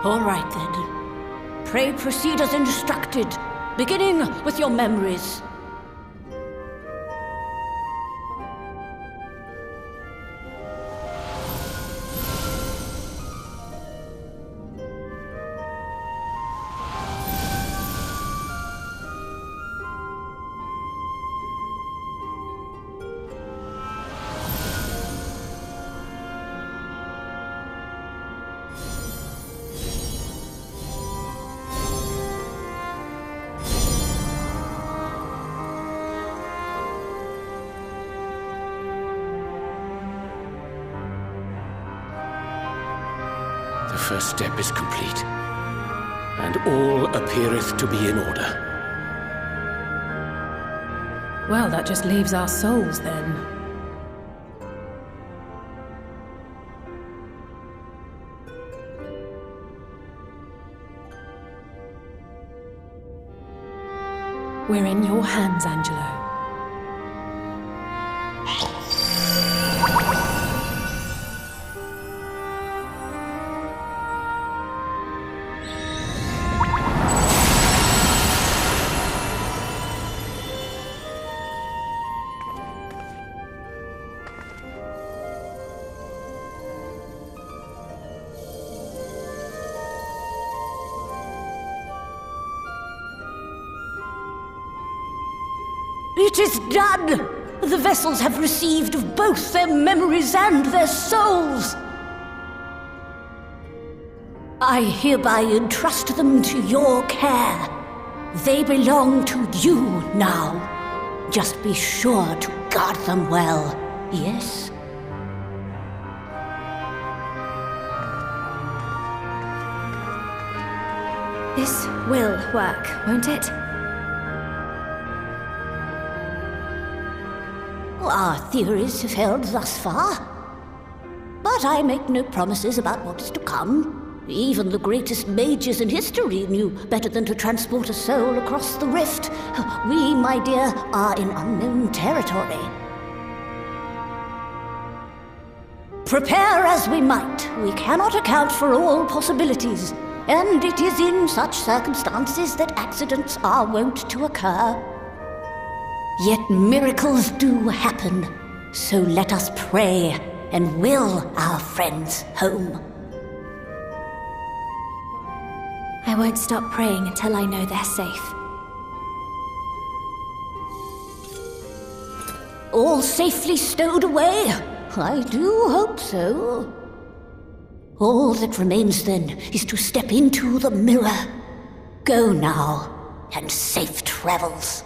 All right, then. Pray proceed as instructed, beginning with your memories. The first step is complete, and all appeareth to be in order. Well, that just leaves our souls, then. We're in your hands, Angelo. It is done! The vessels have received both their memories and their souls. I hereby entrust them to your care. They belong to you now. Just be sure to guard them well, yes? This will work, won't it? Our theories have held thus far. But I make no promises about what is to come. Even the greatest mages in history knew better than to transport a soul across the rift. We, my dear, are in unknown territory. Prepare as we might, we cannot account for all possibilities. And it is in such circumstances that accidents are wont to occur. Yet miracles do happen, so let us pray and will our friends home. I won't stop praying until I know they're safe. All safely stowed away? I do hope so. All that remains then is to step into the mirror. Go now, and safe travels.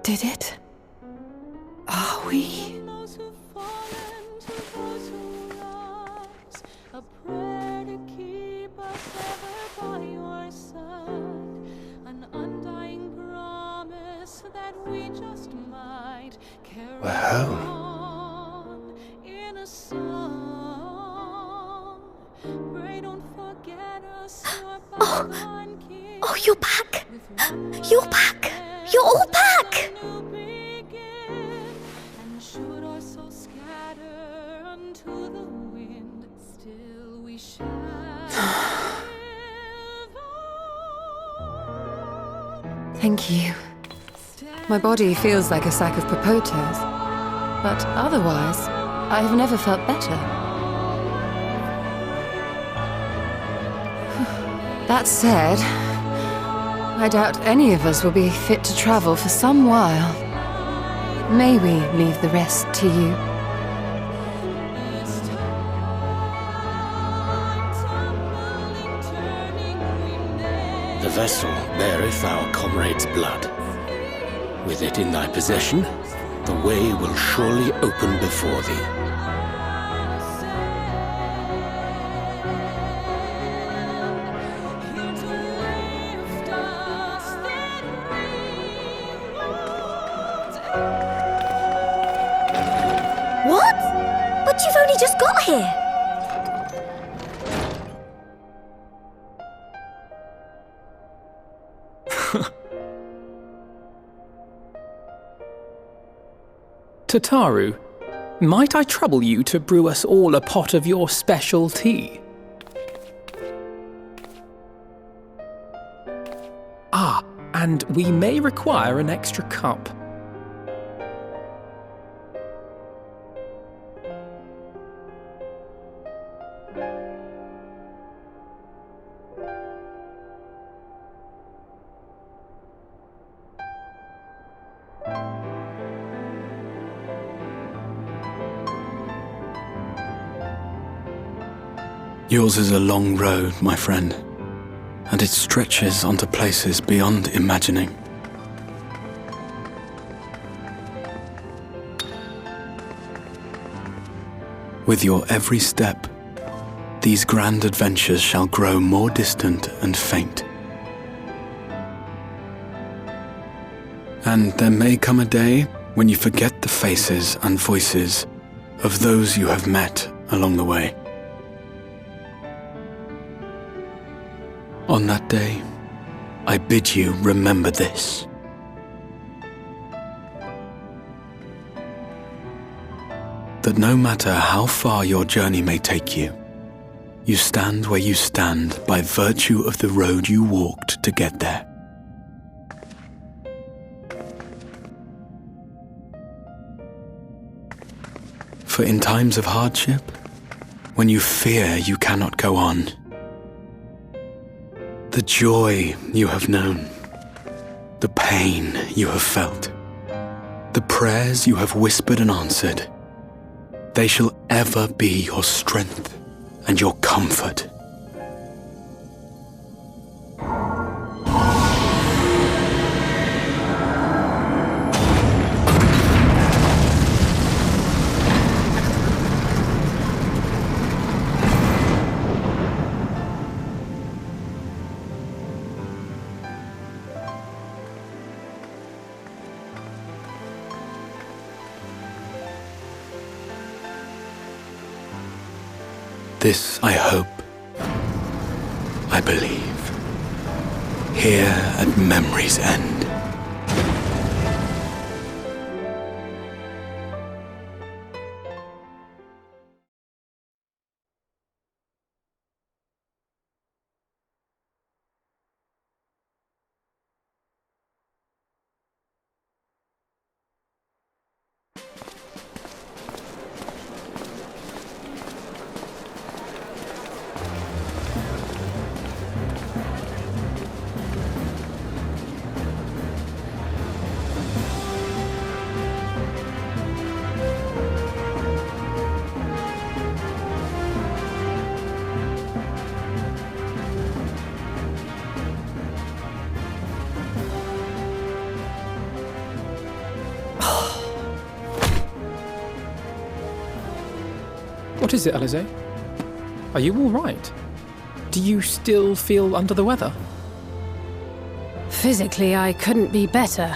did it? Are we? We're home. Oh, you're back! You're back! You're all back! Thank you. My body feels like a sack of potatoes, but otherwise, I have never felt better. That said, I doubt any of us will be fit to travel for some while. May we leave the rest to you? The vessel beareth our comrade's blood. With it in thy possession, the way will surely open before thee. What? But you've only just got here! Tataru, might I trouble you to brew us all a pot of your special tea? Ah, and we may require an extra cup. Yours is a long road, my friend, and it stretches onto places beyond imagining. With your every step, these grand adventures shall grow more distant and faint. And there may come a day when you forget the faces and voices of those you have met along the way. On that day, I bid you remember this. That no matter how far your journey may take you, you stand where you stand by virtue of the road you walked to get there. For in times of hardship, when you fear you cannot go on, the joy you have known, the pain you have felt, the prayers you have whispered and answered, they shall ever be your strength and your comfort. This I hope, I believe, here at memory's end. What is it, Alize? Are you all right? Do you still feel under the weather? Physically, I couldn't be better.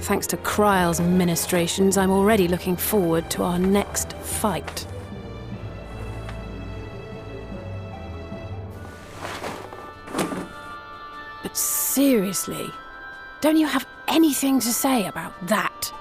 Thanks to Kryle's ministrations, I'm already looking forward to our next fight. But seriously, don't you have anything to say about that?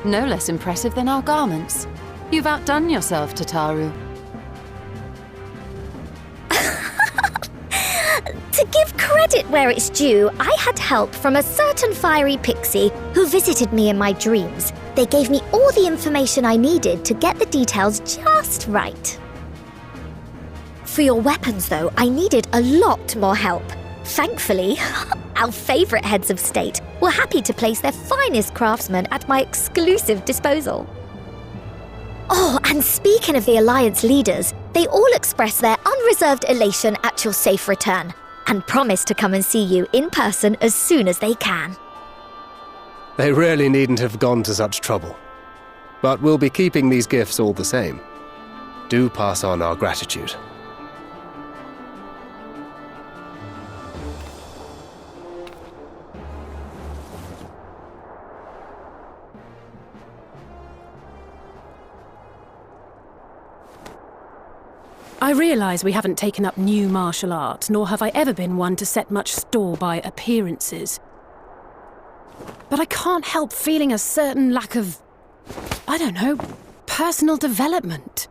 No less impressive than our garments. You've outdone yourself, Tataru. To give credit where it's due, I had help from a certain fiery pixie who visited me in my dreams. They gave me all the information I needed to get the details just right. For your weapons, though, I needed a lot more help. Thankfully, our favourite heads of state were happy to place their finest craftsmen at my exclusive disposal. Oh, and speaking of the Alliance leaders, they all expressed their unreserved elation at your safe return, and promised to come and see you in person as soon as they can. They really needn't have gone to such trouble. But we'll be keeping these gifts all the same. Do pass on our gratitude. I realise we haven't taken up new martial arts, nor have I ever been one to set much store by appearances. But I can't help feeling a certain lack of, I don't know, personal development.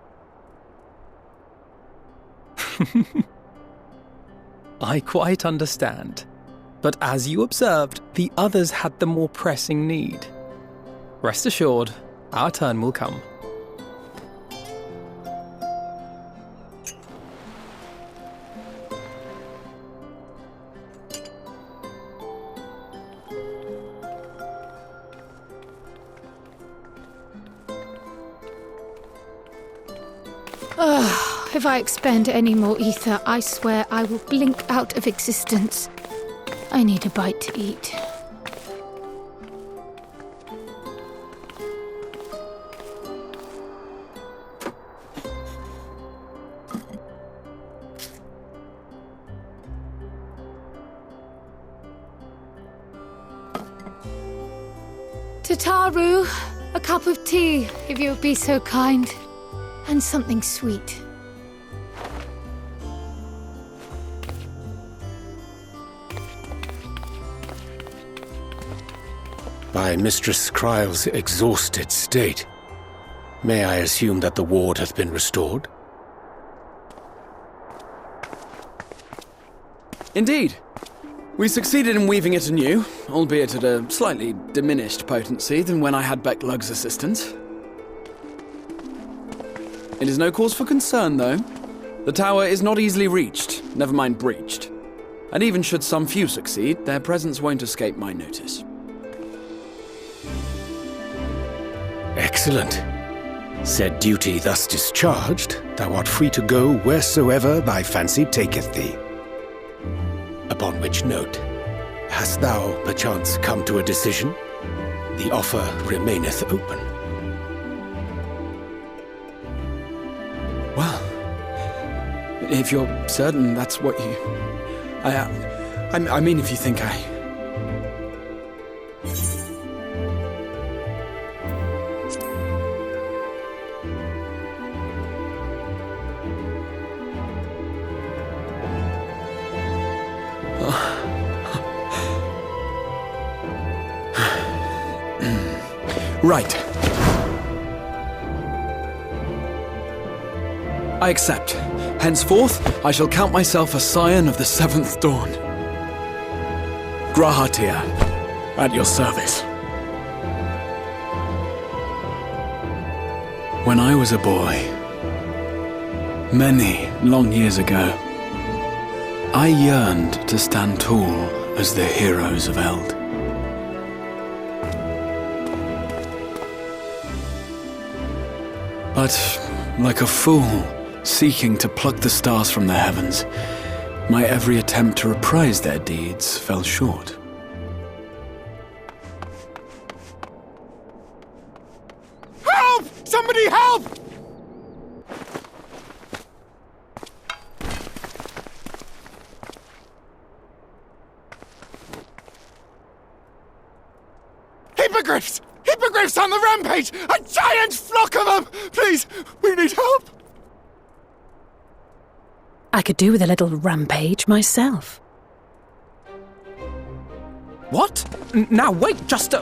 I quite understand. But as you observed, the others had the more pressing need. Rest assured, our turn will come. If I expend any more ether, I swear I will blink out of existence. I need a bite to eat. Tataru, a cup of tea, if you would be so kind. And something sweet. By Mistress Kryle's exhausted state, may I assume that the ward hath been restored? Indeed. We succeeded in weaving it anew, albeit at a slightly diminished potency than when I had Becklug's assistance. It is no cause for concern, though. The tower is not easily reached, never mind breached. And even should some few succeed, their presence won't escape my notice. Excellent. Said duty thus discharged, thou art free to go wheresoever thy fancy taketh thee. Upon which note, hast thou perchance come to a decision? The offer remaineth open. Well, if you're certain that's what you... I mean, if you think I... Right. I accept. Henceforth, I shall count myself a scion of the seventh dawn. Grahatia, at your service. When I was a boy, many long years ago, I yearned to stand tall as the heroes of Eld. But, like a fool seeking to pluck the stars from the heavens, my every attempt to reprise their deeds fell short. Help! Somebody help! Hippogriffs! Hippogriffs on the rampage! A giant flock of them! Please, we need help! I could do with a little rampage myself. What? Now wait just a...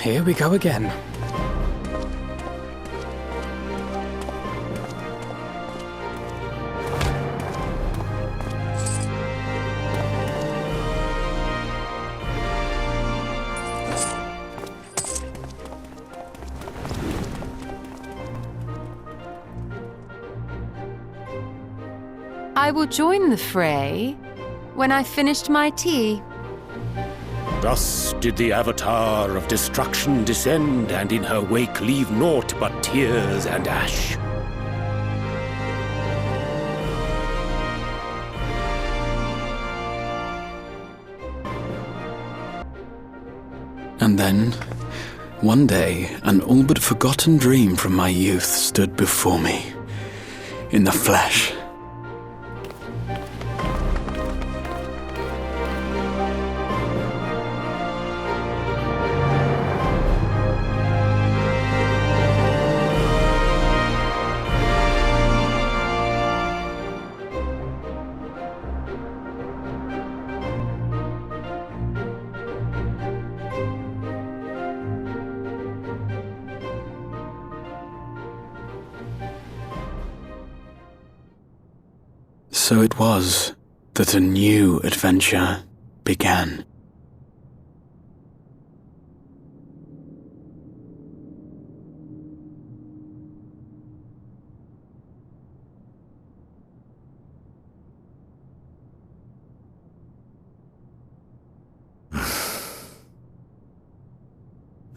Here we go again. I will join the fray when I've finished my tea. Thus did the Avatar of Destruction descend, and in her wake leave naught but tears and ash. And then, one day, an all but forgotten dream from my youth stood before me, in the flesh. So it was that a new adventure began.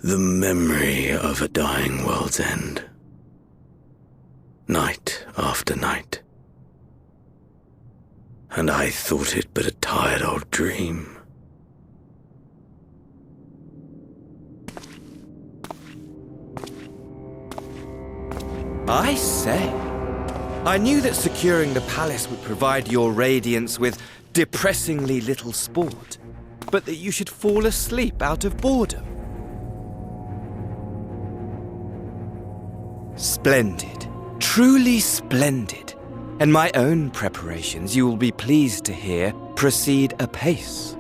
The memory of a dying world's end. Night after night. And I thought it but a tired old dream. I say, I knew that securing the palace would provide your radiance with depressingly little sport, but that you should fall asleep out of boredom. Splendid, truly splendid. And my own preparations, you will be pleased to hear, proceed apace.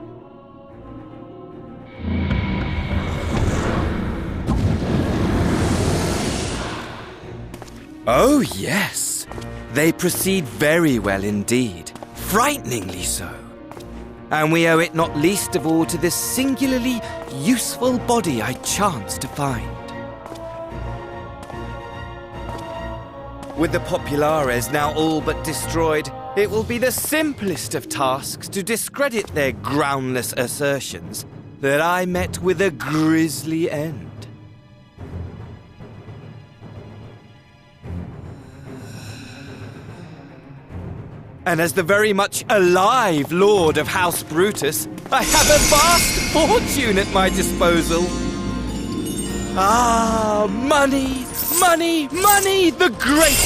Oh, yes. They proceed very well indeed. Frighteningly so. And we owe it not least of all to this singularly useful body I chanced to find. With the Populares now all but destroyed, it will be the simplest of tasks to discredit their groundless assertions that I met with a grisly end. And as the very much alive Lord of House Brutus, I have a vast fortune at my disposal. Ah, money, money, money, the great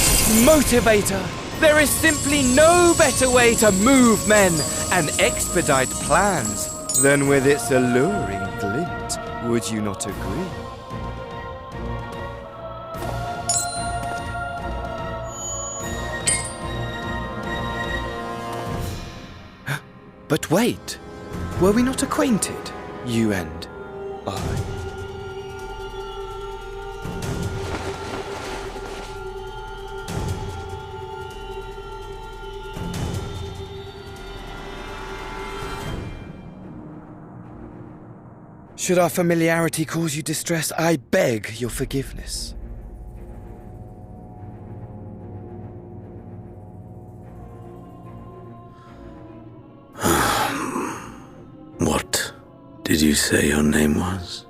motivator. There is simply no better way to move men and expedite plans than with its alluring glint. Would you not agree? But wait, were we not acquainted, you and I? Should our familiarity cause you distress, I beg your forgiveness. What did you say your name was?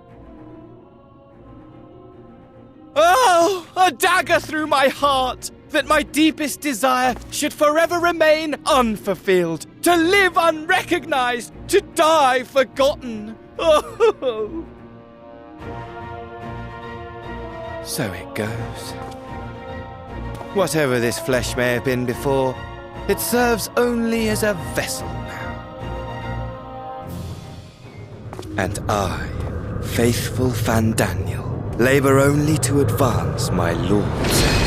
Oh, a dagger through my heart! That my deepest desire should forever remain unfulfilled, to live unrecognized, to die forgotten. Oh. So it goes. Whatever this flesh may have been before, it serves only as a vessel now. And I, faithful Fandaniel, labor only to advance my lord's ambitions.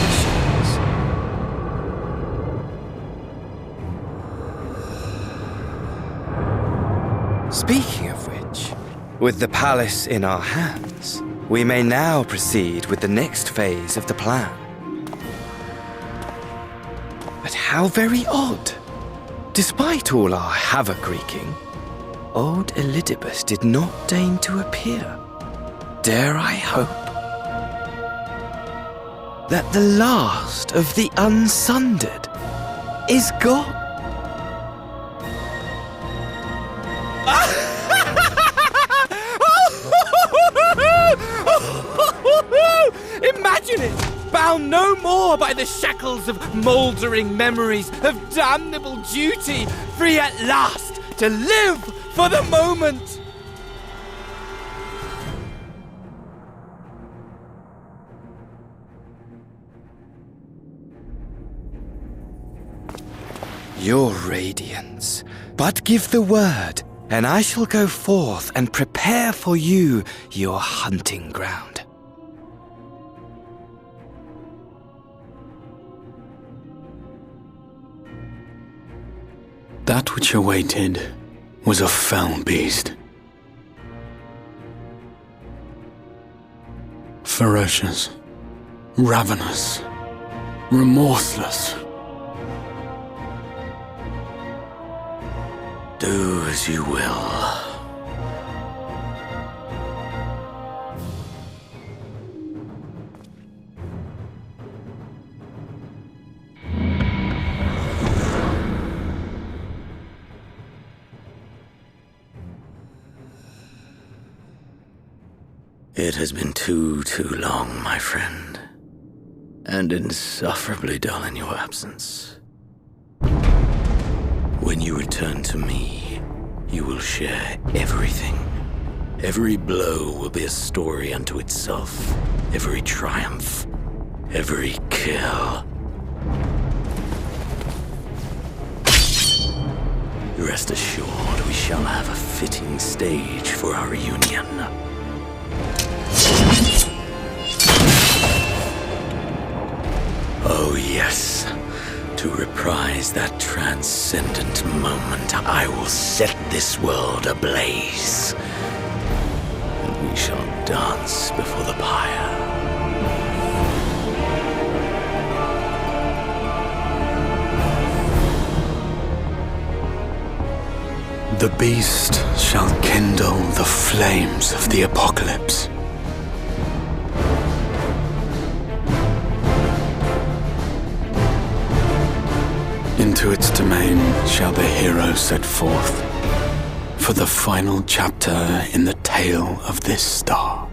Speaking of which, with the palace in our hands, we may now proceed with the next phase of the plan. But how very odd. Despite all our havoc-wreaking, old Elidibus did not deign to appear. Dare I hope that the last of the unsundered is gone? Imagine it! Bound no more by the shackles of mouldering memories of damnable duty, free at last to live for the moment! Your radiance, but give the word, and I shall go forth and prepare for you your hunting ground. That which awaited was a fell beast. Ferocious, ravenous, remorseless. Do as you will. It has been too long, my friend, and insufferably dull in your absence. When you return to me, you will share everything. Every blow will be a story unto itself. Every triumph, every kill. Rest assured, we shall have a fitting stage for our reunion. Oh yes, to reprise that transcendent moment, I will set this world ablaze. And we shall dance before the pyre. The beast shall kindle the flames of the apocalypse. Into its domain shall the hero set forth for the final chapter in the tale of this star.